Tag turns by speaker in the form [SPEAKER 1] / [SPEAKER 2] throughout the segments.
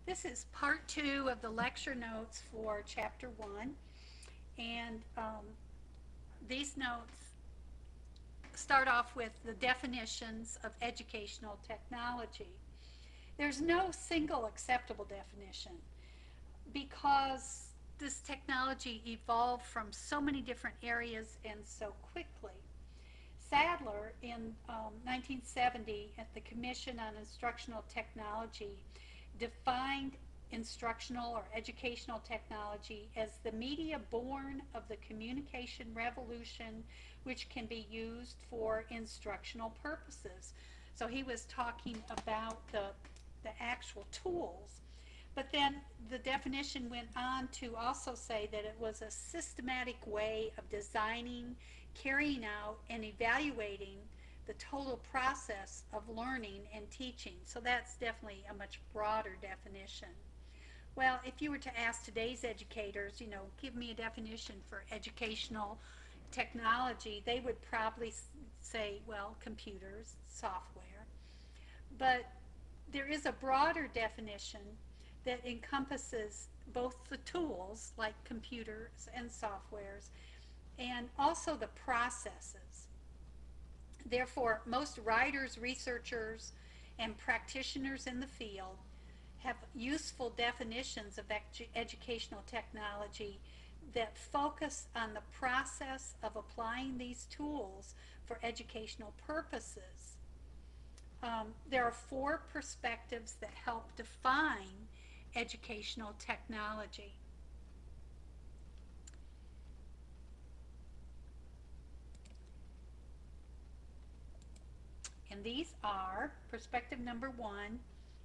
[SPEAKER 1] This is part 2 of the lecture notes for chapter 1, and these notes start off with the definitions of educational technology. There's no single acceptable definition because this technology evolved from so many different areas and so quickly. Sadler, in 1970, at the Commission on Instructional Technology, defined instructional or educational technology as the media born of the communication revolution which can be used for instructional purposes. So he was talking about the actual tools. But then the definition went on to also say that it was a systematic way of designing, carrying out, and evaluating the total process of learning and teaching. So that's definitely a much broader definition. Well, if you were to ask today's educators, give me a definition for educational technology, they would probably say, well, computers, software. But there is a broader definition that encompasses both the tools, like computers and softwares, and also the processes. Therefore, most writers, researchers, and practitioners in the field have useful definitions of educational technology that focus on the process of applying these tools for educational purposes. There are 4 perspectives that help define educational technology. And these are, perspective number 1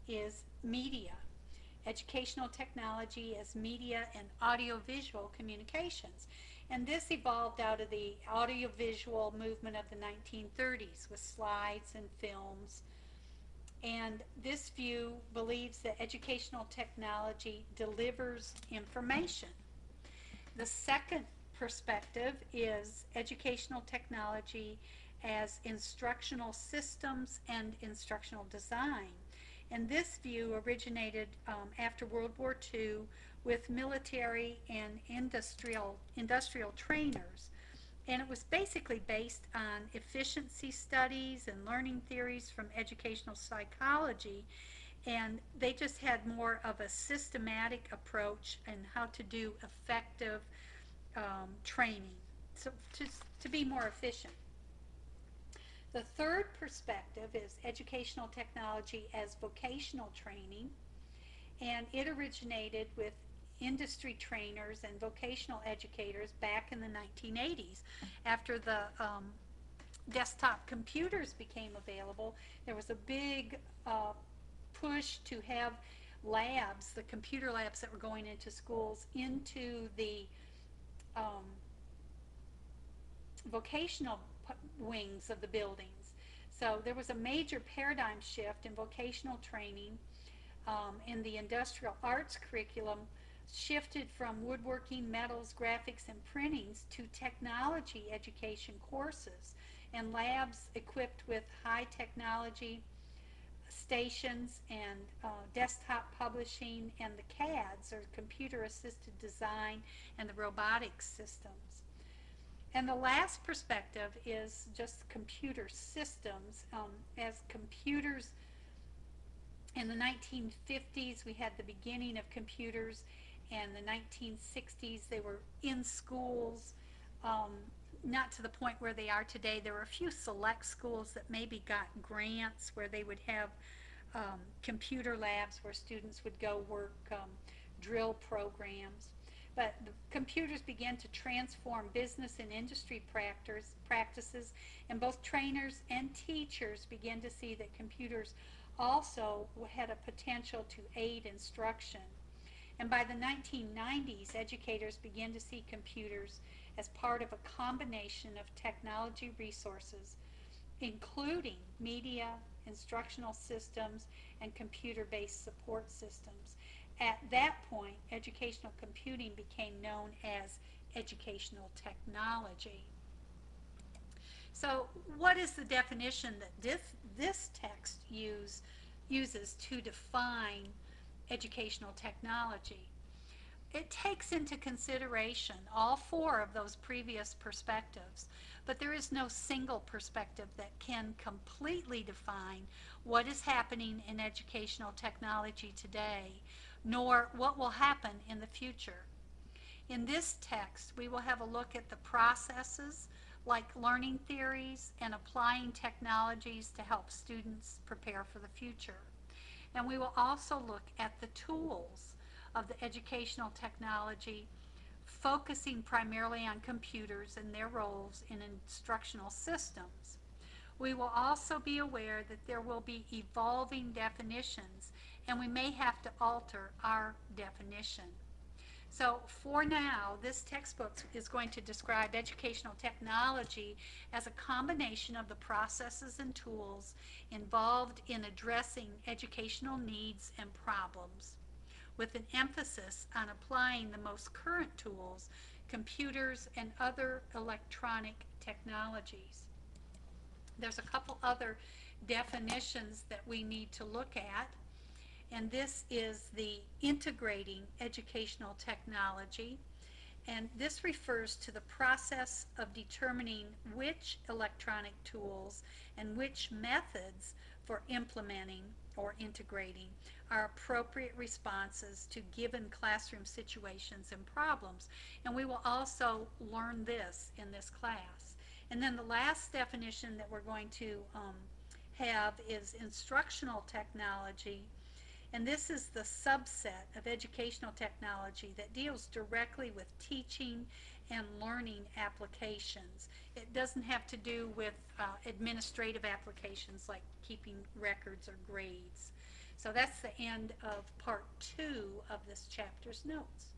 [SPEAKER 1] is media. Educational technology as media and audiovisual communications. And this evolved out of the audiovisual movement of the 1930s with slides and films. And this view believes that educational technology delivers information. The second perspective is educational technology as instructional systems and instructional design. And this view originated after World War II with military and industrial trainers. And it was basically based on efficiency studies and learning theories from educational psychology. And they just had more of a systematic approach in how to do effective training, so to be more efficient. The third perspective is educational technology as vocational training, and it originated with industry trainers and vocational educators back in the 1980s. After the desktop computers became available, there was a big push to have labs, the computer labs that were going into schools, into the vocational wings of the buildings. So there was a major paradigm shift in vocational training in the industrial arts curriculum, shifted from woodworking, metals, graphics, and printings to technology education courses and labs equipped with high technology stations and desktop publishing and the CADs, or computer assisted design, and the robotics systems. And the last perspective is just computer systems. As computers in the 1950s, we had the beginning of computers, and the 1960s they were in schools, not to the point where they are today. There were a few select schools that maybe got grants where they would have computer labs where students would go work drill programs. But the computers began to transform business and industry practices, and both trainers and teachers began to see that computers also had a potential to aid instruction. And by the 1990s, educators began to see computers as part of a combination of technology resources, including media, instructional systems, and computer-based support systems. At that point, educational computing became known as educational technology. So what is the definition that this text uses to define educational technology. It takes into consideration all four of those previous perspectives, but there is no single perspective that can completely define what is happening in educational technology today, nor what will happen in the future. In this text, we will have a look at the processes like learning theories and applying technologies to help students prepare for the future. And we will also look at the tools of the educational technology, focusing primarily on computers and their roles in instructional systems. We will also be aware that there will be evolving definitions, and we may have to alter our definition. So for now, this textbook is going to describe educational technology as a combination of the processes and tools involved in addressing educational needs and problems, with an emphasis on applying the most current tools, computers, and other electronic technologies. There's a couple other definitions that we need to look at, and this is the integrating educational technology, and this refers to the process of determining which electronic tools and which methods for implementing or integrating are appropriate responses to given classroom situations and problems. And we will also learn this in this class. And then the last definition that we're going to have is instructional technology. And this is the subset of educational technology that deals directly with teaching and learning applications. It doesn't have to do with administrative applications like keeping records or grades. So that's the end of part 2 of this chapter's notes.